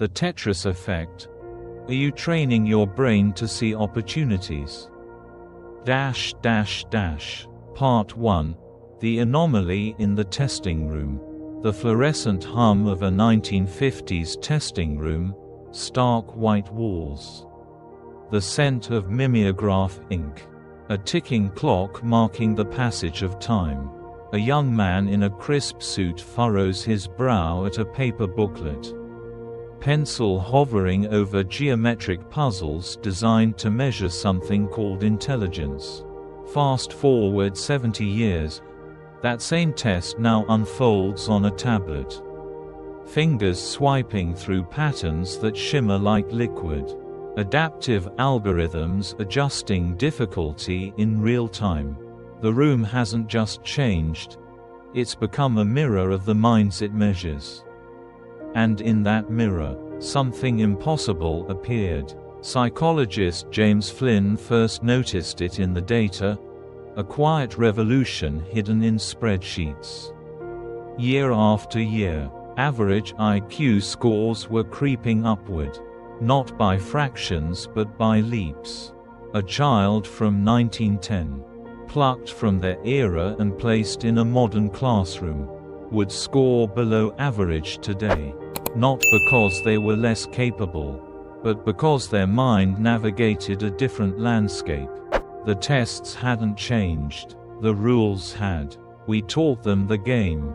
The Tetris Effect. Are you training your brain to see opportunities? Part 1. The Anomaly in the Testing Room. The fluorescent hum of a 1950s testing room, stark white walls. The scent of mimeograph ink. A ticking clock marking the passage of time. A young man in a crisp suit furrows his brow at a paper booklet. Pencil hovering over geometric puzzles designed to measure something called intelligence. Fast forward 70 years. That same test now unfolds on a tablet. Fingers swiping through patterns that shimmer like liquid. Adaptive algorithms adjusting difficulty in real time. The room hasn't just changed, it's become a mirror of the minds it measures. And in that mirror, something impossible appeared. Psychologist James Flynn first noticed it in the data, a quiet revolution hidden in spreadsheets. Year after year, average IQ scores were creeping upward. Not by fractions but by leaps. A child from 1910, plucked from their era and placed in a modern classroom, would score below average today. Not because they were less capable, but because their mind navigated a different landscape. The tests hadn't changed, the rules had. We taught them the game.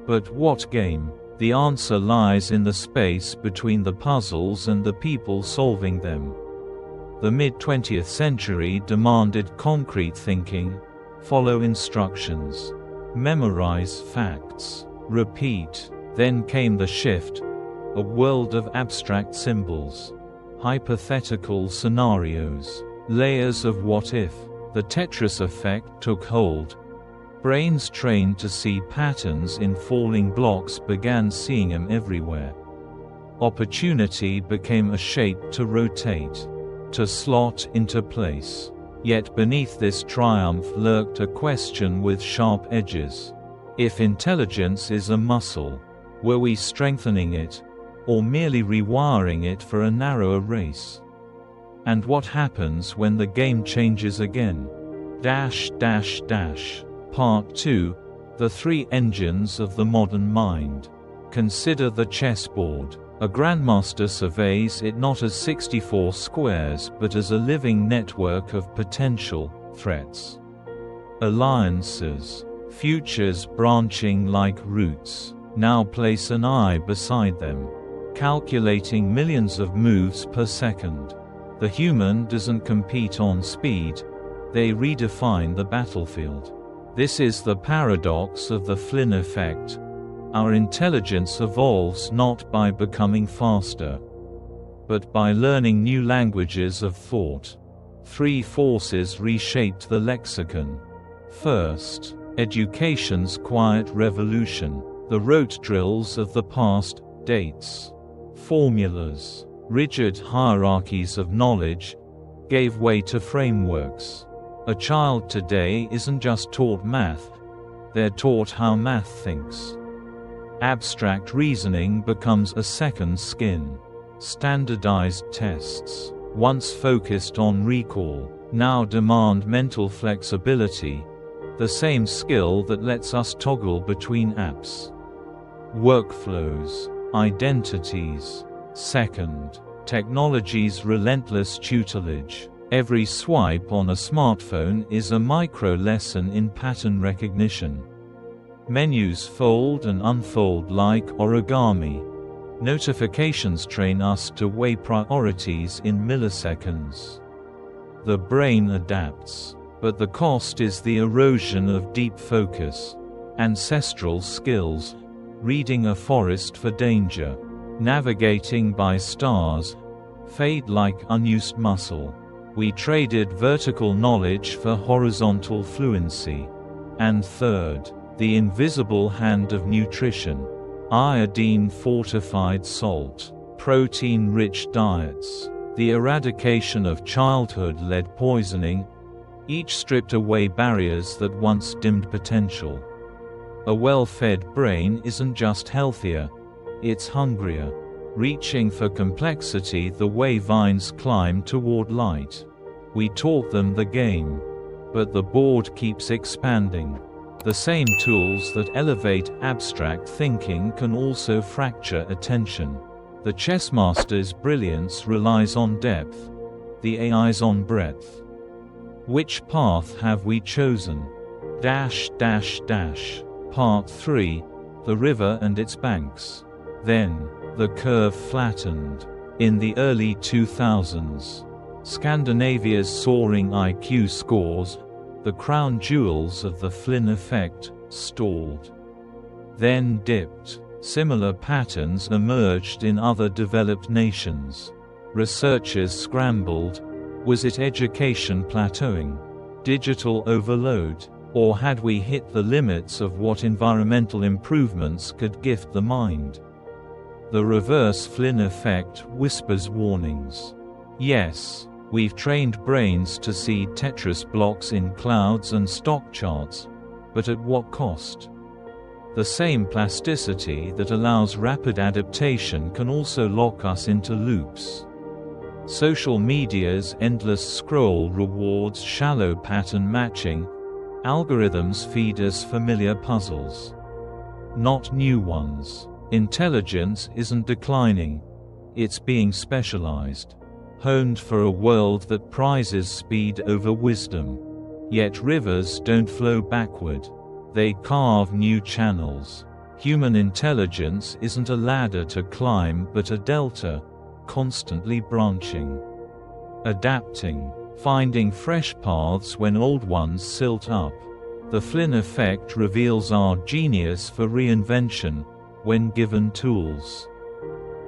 But what game? The answer lies in the space between the puzzles and the people solving them. The mid-20th century demanded concrete thinking, follow instructions, memorize facts, repeat. Then came the shift, a world of abstract symbols, hypothetical scenarios, layers of what if. The Tetris Effect took hold. Brains trained to see patterns in falling blocks began seeing them everywhere. Opportunity became a shape to rotate, to slot into place. Yet beneath this triumph lurked a question with sharp edges. If intelligence is a muscle, were we strengthening it, or merely rewiring it for a narrower race? And what happens when the game changes again? Part 2. The three engines of the modern mind. Consider the chessboard. A grandmaster surveys it not as 64 squares but as a living network of potential threats. Alliances, futures branching like roots, now place an eye beside them, calculating millions of moves per second. The human doesn't compete on speed, they redefine the battlefield. This is the paradox of the Flynn Effect. Our intelligence evolves not by becoming faster, but by learning new languages of thought. Three forces reshaped the lexicon. First, education's quiet revolution. The rote drills of the past, dates, formulas, rigid hierarchies of knowledge, gave way to frameworks. A child today isn't just taught math, they're taught how math thinks. Abstract reasoning becomes a second skin. Standardized tests, once focused on recall, now demand mental flexibility, the same skill that lets us toggle between apps. Workflows, identities. Second, technology's relentless tutelage. Every swipe on a smartphone is a micro-lesson in pattern recognition. Menus fold and unfold like origami. Notifications train us to weigh priorities in milliseconds. The brain adapts, but the cost is the erosion of deep focus. Ancestral skills, reading a forest for danger, navigating by stars, fade like unused muscle. We traded vertical knowledge for horizontal fluency. And third, the invisible hand of nutrition. Iodine-fortified salt, protein-rich diets, the eradication of childhood-led poisoning, each stripped away barriers that once dimmed potential. A well-fed brain isn't just healthier, it's hungrier. reaching for complexity the way vines climb toward light. We taught them the game. But the board keeps expanding. The same tools that elevate abstract thinking can also fracture attention. The chessmaster's brilliance relies on depth, the AI's on breadth. Which path have we chosen? Part 3, the river and its banks. Then, the curve flattened. In the early 2000s, Scandinavia's soaring IQ scores, the crown jewels of the Flynn Effect, stalled. Then dipped. Similar patterns emerged in other developed nations. Researchers scrambled. Was it education plateauing? Digital overload? Or had we hit the limits of what environmental improvements could gift the mind? The reverse Flynn effect whispers warnings. Yes, we've trained brains to see Tetris blocks in clouds and stock charts. But at what cost? The same plasticity that allows rapid adaptation can also lock us into loops. Social media's endless scroll rewards shallow pattern matching. Algorithms feed us familiar puzzles, not new ones. Intelligence isn't declining. It's being specialized, honed for a world that prizes speed over wisdom. Yet rivers don't flow backward. They carve new channels. Human intelligence isn't a ladder to climb but a delta, constantly branching, adapting, finding fresh paths when old ones silt up. The Flynn effect reveals our genius for reinvention, when given tools,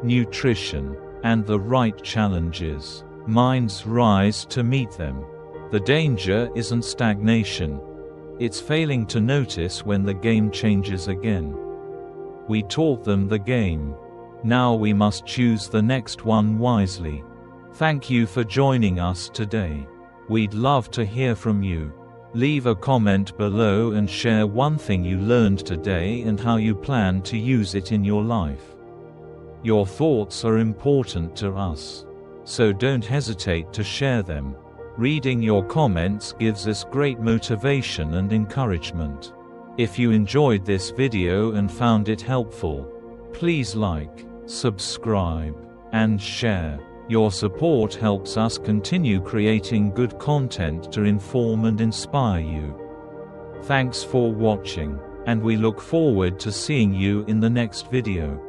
nutrition, and the right challenges. Minds rise to meet them. The danger isn't stagnation. It's failing to notice when the game changes again. We taught them the game. Now we must choose the next one wisely. Thank you for joining us today. We'd love to hear from you. Leave a comment below and share one thing you learned today and how you plan to use it in your life. Your thoughts are important to us, so don't hesitate to share them. Reading your comments gives us great motivation and encouragement. If you enjoyed this video and found it helpful, please like, subscribe, and share. Your support helps us continue creating good content to inform and inspire you. Thanks for watching, and we look forward to seeing you in the next video.